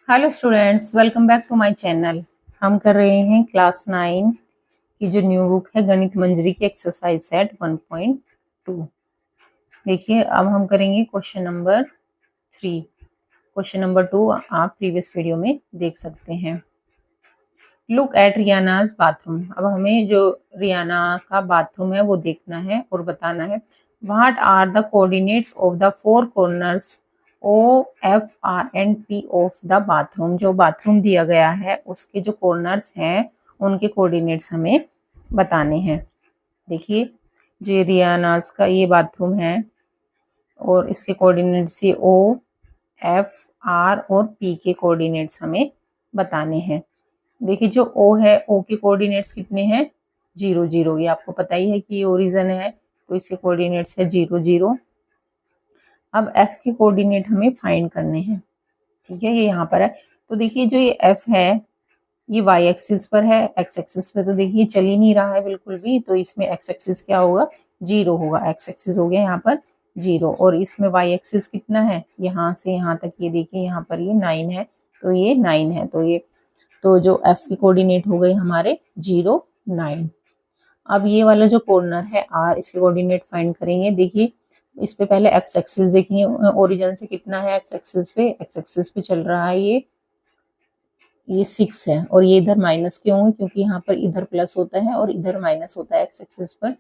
Hello students, welcome back to my channel. हम कर रहे हैं क्लास 9 की जो न्यू बुक है गणित मंजरी की एक्सरसाइज सेट 1.2। देखिए, अब हम करेंगे क्वेश्चन नंबर 3। क्वेश्चन नंबर 2 आप प्रीवियस वीडियो में देख सकते हैं। Look at Riana's bathroom. अब हमें जो रियाना का बाथरूम है वो देखना है और बताना है what are the coordinates of the four corners O F R and P of the bathroom. जो बाथरूम दिया गया है उसके जो कॉर्नर्स हैं उनके कोऑर्डिनेट्स हमें बताने हैं। देखिए, जो ये रियानाज का ये बाथरूम है और इसके कोऑर्डिनेट्स ये ओ एफ आर और पी के कोऑर्डिनेट्स हमें बताने हैं। देखिए, जो ओ है, ओ के कोऑर्डिनेट्स कितने हैं? 0 0। ये आपको पता ही है कि ये ओरिजिन है तो इसके कोऑर्डिनेट्स है 0 0। अब एफ के कोऑर्डिनेट हमें फाइंड करने हैं। ठीक है, ये यहाँ पर है। तो देखिए, जो ये एफ है ये वाई एक्सिस पर है, एक्स एक्सिस पे तो देखिए चल ही नहीं रहा है बिल्कुल भी, तो इसमें एक्स एक्सिस क्या होगा? 0 होगा। एक्स एक्सिस हो गया यहाँ पर 0 और इसमें वाई एक्सिस कितना है? यहाँ से यहाँ तक ये देखिए, यहाँ पर ये 9 है तो ये 9 है। तो जो एफ के कोऑर्डिनेट हो गए हमारे 0 9। अब ये वाला जो कॉर्नर है आर, इसके कोऑर्डिनेट फाइंड करेंगे। देखिए, इस पे पहले एक्स एक्सिस देखिए, ओरिजिन से कितना है एक्स एक्सिस पे चल रहा है ये 6 है और ये इधर माइनस के होंगे क्योंकि यहाँ पर इधर प्लस होता है और इधर माइनस होता है एक्स एक्सिस पर।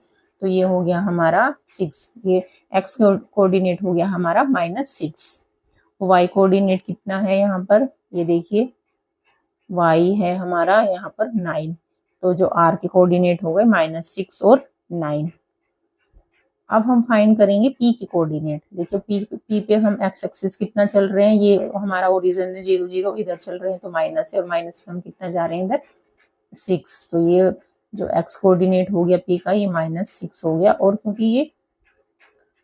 तो ये हो गया हमारा 6। ये एक्स कोऑर्डिनेट हो गया हमारा -6। वाई कोऑर्डिनेट कितना है यहाँ पर? ये देखिए, y है हमारा यहाँ पर 9। तो जो r के कोऑर्डिनेट हो गए -6 और 9। अब हम फाइंड करेंगे p के कोऑर्डिनेट। देखिए, p पे हम x एक्सिस कितना चल रहे हैं, ये हमारा ओरिजिन है 0 0, इधर चल रहे हैं तो माइनस है और माइनस पे हम कितना जा रहे हैं इधर 6। तो ये जो x कोऑर्डिनेट हो गया p का ये -6 हो गया। और क्योंकि ये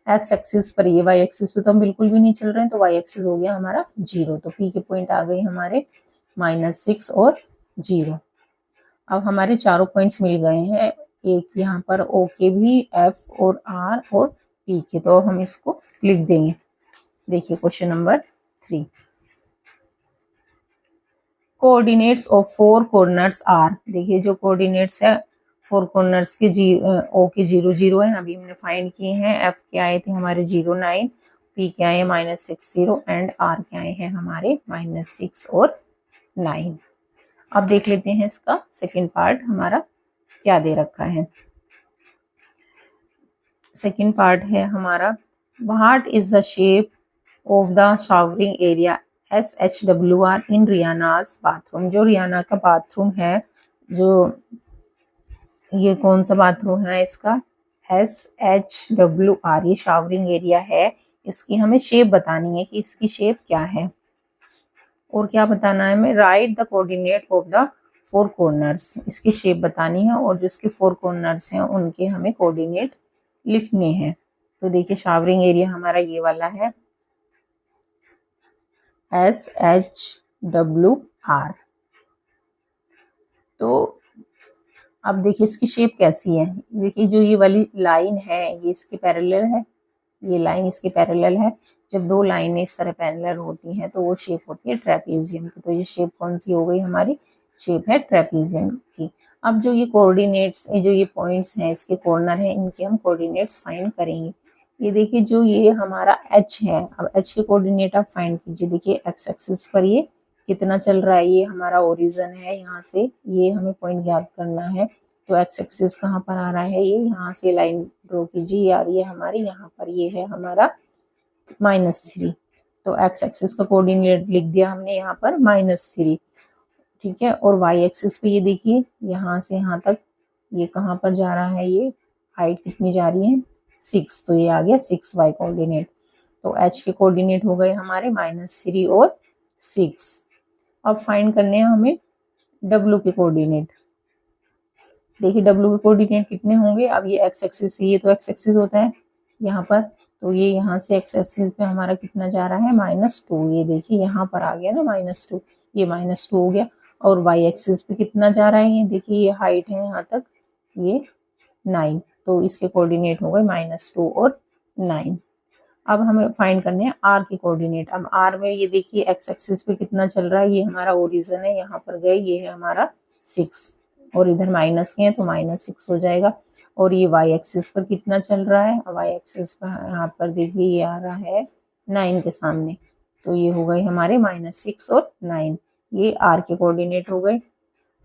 x एक्सिस पर, ये y एक्सिस पे तो हम बिल्कुल भी नहीं चल रहे हैं तो y एक्सिस हो गया हमारा 0। तो p के पॉइंट आ गए हमारे -6 और 0। अब हमारे चारों पॉइंट्स मिल गए हैं, एक यहाँ पर ओ के भी, एफ और आर और पी के, तो हम इसको लिख देंगे। देखिए question number 3, coordinates of four corners are. देखिए, जो कोऑर्डिनेट्स है फोर कॉर्नर्स के ओ के 0 0 है, अभी हमने फाइंड किए हैं। एफ के आए थे हमारे 0 9, पी के आए -6 0 एंड आर के आए हैं हमारे -6 और 9। अब देख लेते हैं इसका सेकंड पार्ट हमारा क्या दे रखा है। सेकंड पार्ट है हमारा what is the shape of the showering area SHWR in Riana's bathroom. जो रियाना का बाथरूम है, जो ये कौन सा बाथरूम है इसका? SHWR, ये शावरिंग एरिया है। इसकी हमें शेप बतानी है कि इसकी शेप क्या है और क्या बताना है हमें? Right the coordinate of the four corners. इसकी शेप बतानी है और जो इसके फोर कॉर्नर्स हैं उनके हमें कोऑर्डिनेट लिखने हैं। तो देखिए, शावरिंग एरिया हमारा ये वाला है SHWR। तो अब देखिए इसकी शेप कैसी है। देखिए, जो ये वाली लाइन है ये इसके पैरेलल है, ये लाइन इसके पैरेलल है। जब दो लाइनें इस तरह पैरेलल होती हैं तो वो शेप होती है ट्रेपीजियम की। तो ये शेप कौन सी हो गई हमारी? शेप है ट्रेपीजियम की। अब जो ये कोऑर्डिनेट्स, जो ये पॉइंट्स हैं, इसके कॉर्नर हैं, इनके हम कोऑर्डिनेट्स फाइंड करेंगे। ये देखिए, जो ये हमारा h है, अब h के कोऑर्डिनेट आप फाइंड कीजिए। देखिए, x एक्सिस पर ये कितना चल रहा है, ये हमारा ओरिजिन है, यहाँ से ये हमें पॉइंट ज्ञात करना है। तो x एक्सिस कहाँ पर आ रहा है? ये यहाँ से लाइन ड्रॉ कीजिए यार, ये हमारे यहाँ पर ये है हमारा -3। तो x एक्सिस का कोऑर्डिनेट लिख दिया हमने यहाँ पर -3। ठीक है, और y एक्सिस पे ये देखिए यहाँ से यहाँ तक ये कहाँ पर जा रहा है, ये हाइट कितनी जा रही है? 6। तो ये आ गया 6y कोऑर्डिनेट। तो h के कोऑर्डिनेट हो गए हमारे -3 और 6। अब फाइंड करने हैं हमें w के कोऑर्डिनेट। देखिए, w के कोऑर्डिनेट कितने होंगे? अब ये x एक्सिस, ये तो x एक्सिस होता है यहाँ पर, तो ये यहाँ से x एक्सिस पे हमारा कितना जा रहा है? -2। ये देखिए यहाँ पर आ गया ना -2, ये -2 हो गया। और y एक्सिस पे कितना जा रहा है? ये देखिए, ये हाइट है यहाँ तक, ये 9। तो इसके कोऑर्डिनेट हो गए -2 और 9। अब हमें फाइंड करने हैं आर की कोऑर्डिनेट। अब आर में ये देखिए एक्स एक्सिस पे कितना चल रहा है, ये हमारा ओरिजिन है, यहाँ पर गए, ये है हमारा 6 और इधर माइनस के हैं तो -6 हो जाएगा। और ये वाई एक्सिस पर कितना चल रहा है, वाई एक्सिस पर यहाँ पर देखिए ये आ रहा है 9 के सामने, तो ये हो गए हमारे -6 और 9, ये आर के कोऑर्डिनेट हो गए।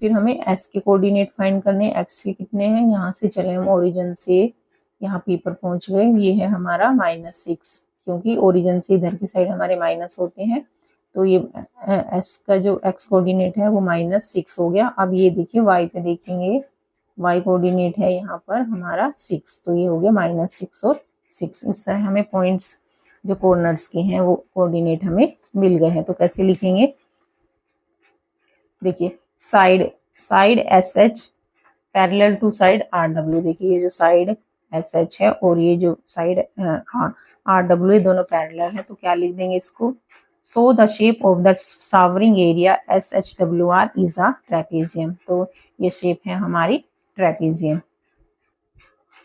फिर हमें एस के कोऑर्डिनेट फाइंड करने, एक्स के कितने हैं, यहाँ से चले हम ओरिजिन से यहाँ पी पर पहुंच गए, ये है हमारा -6, क्योंकि ओरिजिन से इधर की साइड हमारे माइनस होते हैं, तो ये एस का जो एक्स कोऑर्डिनेट है वो -6 हो गया। अब ये देखिए वाई पे देखेंगे, वाई कोऑर्डिनेट है यहाँ पर हमारा 6, तो ये हो गया -6 और 6। इस तरह हमें पॉइंट्स जो कॉर्नर्स के हैं वो कोऑर्डिनेट हमें मिल गए हैं। तो कैसे लिखेंगे, देखिए side S H parallel to side R W, देखिए ये जो साइड एस एच है और ये जो साइड आर डब्ल्यू है दोनों पैरेलल है, तो क्या लिख देंगे इसको, so the shape of the souring area S H W R is a trapezium, तो ये शेप है हमारी ट्रेपेजियम।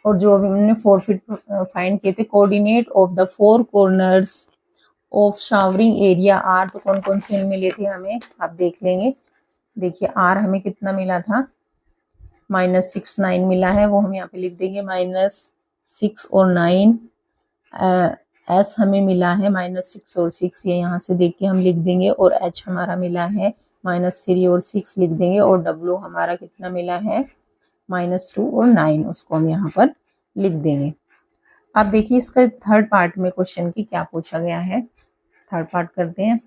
और जो अभी हमने 4 फीट फाइंड किए थे, coordinate of the 4 corners of showering area are, तो कौन कौन से मिले थे हमें, आप देख लेंगे। देखिए आर हमें कितना मिला था, -6 9 मिला है, वो हम यहाँ पे लिख देंगे -6 और 9। एस हमें मिला है -6 और 6, ये यहाँ से देख के हम लिख देंगे। और एच हमारा मिला है -3 और 6 लिख देंगे। और डब्ल्यू हमारा कितना मिला है -2 और 9, उसको हम यहाँ पर लिख देंगे। अब देखिए इसका थर्ड पार्ट में क्वेश्चन की क्या पूछा गया है, थर्ड पार्ट करते हैं।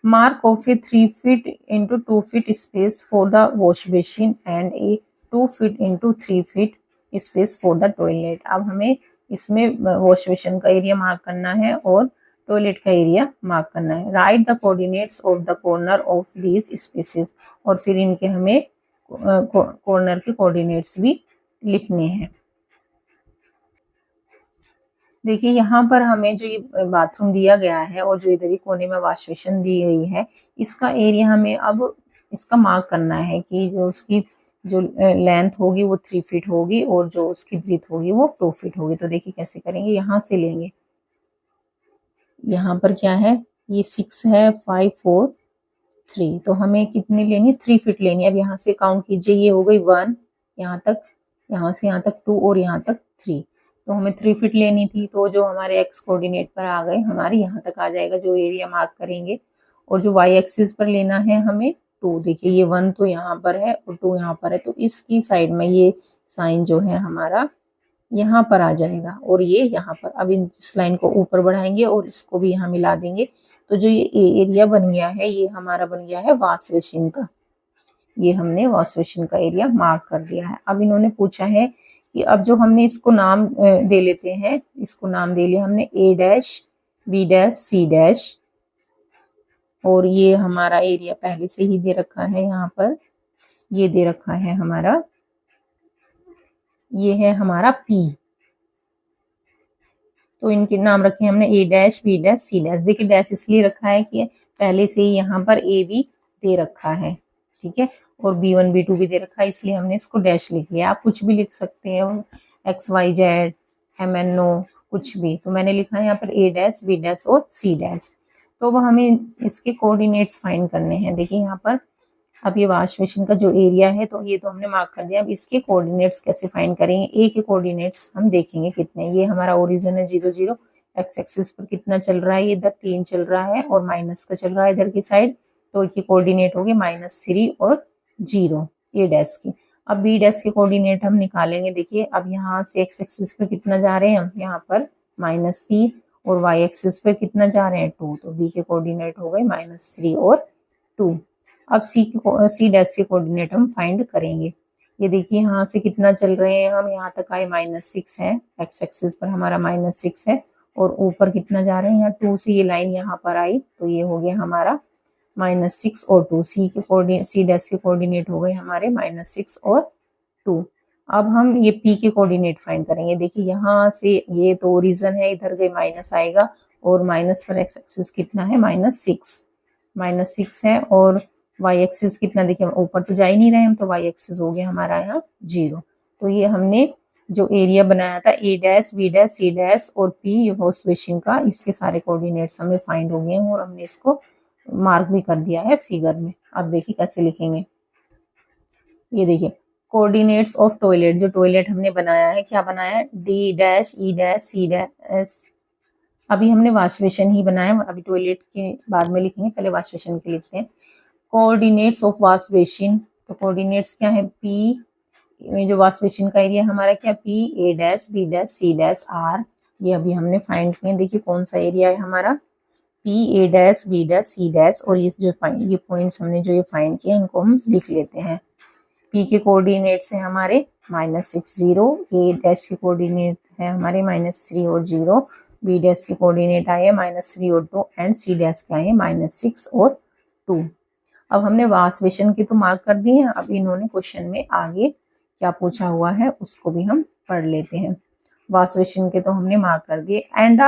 Mark of a 3 feet into 2 feet space for the wash basin and a 2 feet into 3 feet space for the toilet। अब हमें इसमें वॉश बेसिन का एरिया मार्क करना है और टॉयलेट का एरिया मार्क करना है। Right the coordinates of the corner of these spaces, और फिर इनके हमें कॉर्नर के कोऑर्डिनेट्स भी लिखने हैं। देखिए यहाँ पर हमें जो ये बाथरूम दिया गया है और जो इधर ही कोने में वॉश बेसिन दी गई है, इसका एरिया हमें अब इसका मार्क करना है कि जो उसकी जो लेंथ होगी वो 3 फीट होगी और जो उसकी ब्रीथ होगी वो 2 फीट होगी। तो देखिए कैसे करेंगे, यहाँ से लेंगे, यहाँ पर क्या है, ये 6 है, 5 4 3, तो हमें कितनी लेनी है, 3 फीट लेनी है। अब यहाँ से काउंट कीजिए, ये हो गई 1 यहाँ तक, यहाँ से यहाँ तक 2 और यहाँ तक 3, तो हमें 3 फीट लेनी थी। तो जो हमारे एक्स कोऑर्डिनेट पर आ गए हमारे यहाँ तक आ जाएगा जो एरिया मार्क करेंगे। और जो वाई एक्सिस पर लेना है हमें 2, देखिए ये 1 तो यहाँ पर है और 2 यहाँ पर है, तो इसकी साइड में ये साइन जो है हमारा यहाँ पर आ जाएगा और ये यहाँ पर। अब इस लाइन को ऊपर बढ़ाएंगे और इसको भी यहाँ मिला देंगे, तो जो ये एरिया बन गया है ये हमारा बन गया है वॉश बेसिन का। ये हमने वॉश बेसिन का एरिया मार्क कर दिया है। अब इन्होंने पूछा है कि अब जो हमने इसको नाम दे लेते हैं, इसको नाम दे लिया हमने A dash B dash C dash, और ये हमारा एरिया पहले से ही दे रखा है, यहाँ पर ये दे रखा है हमारा, ये है हमारा P, तो इनके नाम रखे हमने A dash B dash C dash. देखिए डैश इसलिए रखा है कि पहले से ही यहाँ पर A भी दे रखा है, ठीक है, और B1 B2 भी दे रखा है, इसलिए हमने इसको डैश लिख लिया। आप कुछ भी लिख सकते हो, XYZ MNO कुछ भी, तो मैंने लिखा है यहाँ पर A डैश B डैश और C डैश। तो अब हमें इसके कोऑर्डिनेट्स फाइंड करने हैं। देखिए यहाँ पर अब ये वॉश बेसिन का जो एरिया है तो ये तो हमने मार्क कर दिया। अब इसके कोऑर्डिनेट्स कैसे फाइंड करेंगे, ए के कोऑर्डिनेट्स हम देखेंगे कितने। ये हमारा ओरिजिन है 0 0, एक्स एक्सिस पर कितना चल रहा है, ये इधर 3 चल रहा है और माइनस का चल रहा है इधर की साइड, तो ये कोऑर्डिनेट हो गए -3 और 0 ए डैश की। अब बी डैश के कोऑर्डिनेट हम निकालेंगे। देखिए अब यहाँ से एक्स एक्सिस पर कितना जा रहे हैं हम, यहाँ पर -3, और वाई एक्सिस पर कितना जा रहे हैं 2, तो बी के कोऑर्डिनेट हो गए -3 और 2। अब सी डैश के कोऑर्डिनेट हम फाइंड करेंगे। ये देखिए यहाँ से कितना चल रहे हैं हम, यहाँ तक आए -6 है, एक्स एक्सिस पर हमारा -6 है, और ऊपर कितना जा रहे हैं, यहाँ 2 से ये लाइन यहाँ पर आई, तो ये हो गया हमारा -6 और 2। सी डैश के कोऑर्डिनेट हो गए हमारे -6 और 2। अब हम ये पी के कोऑर्डिनेट फाइंड करेंगे। देखिए यहाँ से ये तो ओरिजिन है, इधर गए माइनस आएगा, और माइनस पर एक्स एक्सिस कितना है -6 है, और वाई एक्सिस कितना, देखिए ऊपर तो जा ही नहीं रहे हम, तो वाई एक्सिस हो गया हमारा यहाँ 0। तो ये हमने जो एरिया बनाया था a dash B dash C dash और पी वॉश बेसिन का, इसके सारे कोऑर्डिनेट्स हमें फाइंड हो गए हैं और हमने इसको मार्क भी कर दिया है फिगर में। अब देखिए कैसे लिखेंगे। ये देखिए कोऑर्डिनेट्स ऑफ टॉयलेट, जो टॉयलेट हमने बनाया है, क्या बनाया है, डी डैश ई डैश सी डैश। अभी हमने वॉश बेसिन ही बनाया, अभी टॉयलेट के बाद में लिखेंगे, पहले वॉश बेसिन के लिखते हैं। कोऑर्डिनेट्स ऑफ वॉश बेसिन, तो कोऑर्डिनेट्स क्या है, पी में जो वॉश बेसिन का एरिया हमारा क्या, P A dash B dash C dash R, ये अभी हमने फाइंड किए। देखिए कौन सा एरिया है हमारा, P A dash B dash C dash, और ये पॉइंट्स हमने जो ये फाइंड किए इनको हम लिख लेते हैं। पी के कोऑर्डिनेट्स है हमारे -6 0, ए डैश के कोऑर्डिनेट है हमारे -3 और 0, बी डैश के कोऑर्डिनेट आए -3 और 2 एंड सी डैश के आए -6 और 2। अब हमने वॉश बेसिन की तो मार्क कर दिए हैं, अब इन्होंने क्वेश्चन में आगे क्या पूछा हुआ है उसको भी हम पढ़ लेते हैं। वॉश बेसिन के तो हमने मार्क कर दिए। And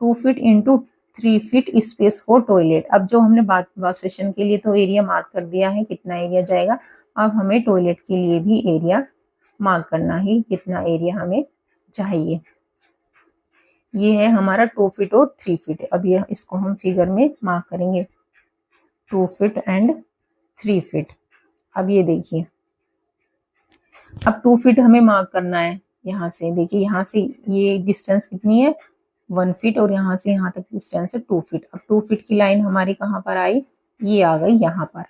2 feet into 3 feet space for toilet. अब जो हमने वॉश बेसिन के लिए तो एरिया मार्क कर दिया है, कितना एरिया जाएगा, अब हमें टॉयलेट के लिए भी एरिया मार्क करना ही, कितना एरिया हमें चाहिए। ये है हमारा 2 फीट और 3 फीट। अब ये इसको हम फिगर में मार्क करेंगे, 2 फीट एंड 3 फीट। अब ये देखिए, अब 2 फीट हमें मार्क करना है यहाँ से। देखिए यहाँ से ये डिस्टेंस कितनी है, 1 फीट, और यहाँ से यहाँ तक डिस्टेंस है 2 फीट। अब 2 फीट की लाइन हमारी कहाँ पर आई, ये आ गई यहाँ पर।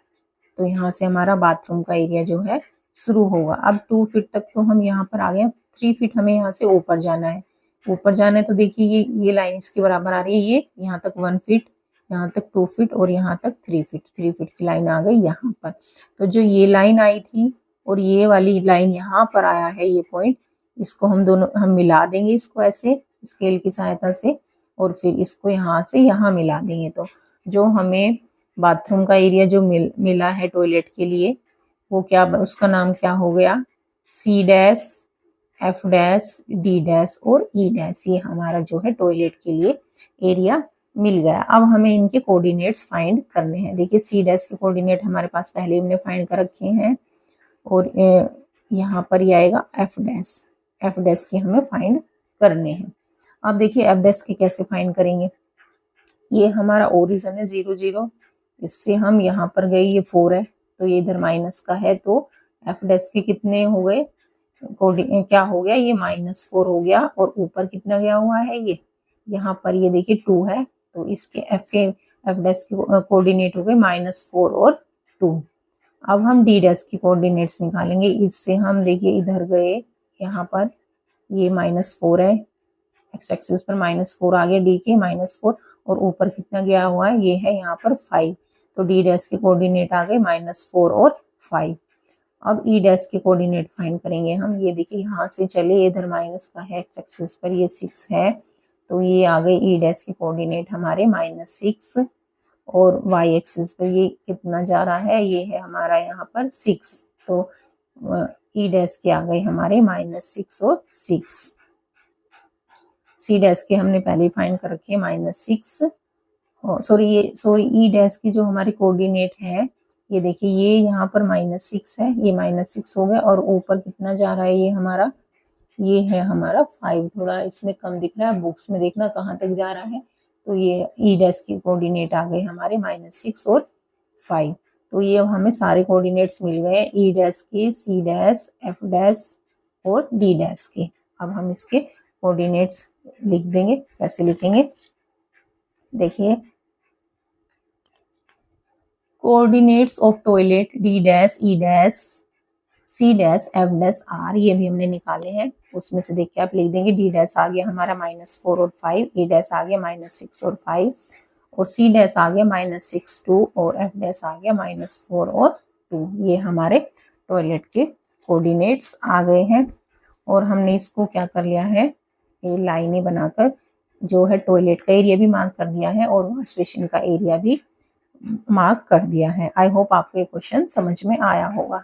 तो यहाँ से हमारा बाथरूम का एरिया जो है शुरू होगा। अब 2 फीट तक तो हम यहाँ पर आ गए, 3 फीट हमें यहाँ से ऊपर जाना है। ऊपर जाना है तो देखिए ये लाइन इसके बराबर आ रही है, ये यहाँ तक 1 फीट, यहाँ तक 2 फीट और यहाँ तक 3 फीट। 3 फीट की लाइन आ गई यहाँ पर। तो जो ये लाइन आई थी और ये वाली लाइन यहाँ पर आया है, ये पॉइंट, इसको हम दोनों हम मिला देंगे, इसको ऐसे स्केल की सहायता से, और फिर इसको यहाँ से यहाँ मिला देंगे। तो जो हमें बाथरूम का एरिया जो मिला है टॉयलेट के लिए, वो क्या, उसका नाम क्या हो गया, C dash F dash D dash और ई डैश। ये हमारा जो है टॉयलेट के लिए एरिया मिल गया। अब हमें इनके कोऑर्डिनेट्स फाइंड करने हैं। देखिए सी डैश के कोऑर्डिनेट हमारे पास पहले हमने फाइंड कर रखे हैं, और यहाँ पर ये आएगा एफ डैश के हमें फाइंड करने हैं। अब देखिए एफ डैश के कैसे फाइंड करेंगे। ये हमारा ओरिजिन है 0 0, इससे हम यहाँ पर गए, ये 4 है तो ये इधर माइनस का है, तो एफ डैश के कितने हो गए, क्या हो गया, ये -4 हो गया, और ऊपर कितना गया हुआ है, ये यहाँ पर ये देखिए 2 है, तो इसके एफ डैश के कोऑर्डिनेट हो गए -4 और 2। अब हम डी डैश की कोऑर्डिनेट्स निकालेंगे। इससे हम देखिए इधर गए, यहाँ पर ये -4 है, एक्स एक्सिस पर -4 आ गया, डी के -4, और ऊपर कितना गया हुआ है, ये है यहाँ पर 5। तो डी डैश के कोऑर्डिनेट आ गए -4 और 5। अब ई डैश के कोऑर्डिनेट फाइंड करेंगे हम। ये देखिए यहाँ से चले, इधर माइनस का है, एक्स एक्सिस पर ये 6 है, तो ये आ गए ई डैश के कोऑर्डिनेट हमारे -6, और y एक्सिस पर ये कितना जा रहा है, ये है हमारा यहाँ पर 6, तो ई डैश के आ गए हमारे -6 और 6। सी डैश के हमने पहले फाइंड कर रखे -6, ई डैश की जो हमारे कोऑर्डिनेट है, ये देखिए ये यहाँ पर -6 है, ये -6 हो गया, और ऊपर कितना जा रहा है, ये हमारा, ये है हमारा 5। थोड़ा इसमें कम दिख रहा है, बुक्स में देखना कहाँ तक जा रहा है। तो ये ई डैश की कोऑर्डिनेट आ गए हमारे -6 और 5। तो ये अब हमें सारे कोऑर्डिनेट्स मिल गए, ई डैश के, सी डैश, एफ डैश और डी डैश के। अब हम इसके कोऑर्डिनेट्स लिख देंगे। कैसे लिखेंगे, देखिए coordinates of toilet D dash E dash C dash F dash R, ये भी हमने निकाले हैं। उसमें से देख के आप लिख देंगे, डी डैश आ गया हमारा -4 और 5, ई डैश आ गया -6 और 5, और सी डैश आ गया -6 2, और एफ डैश आ गया -4 और 2। ये हमारे टॉयलेट के कोऑर्डिनेट्स आ गए हैं। और हमने इसको क्या कर लिया है, ये लाइनें बनाकर जो है टॉयलेट का एरिया भी मार्क कर दिया है, और वॉश बेसिन का एरिया भी मार्क कर दिया है। आई होप आपको ये क्वेश्चन समझ में आया होगा।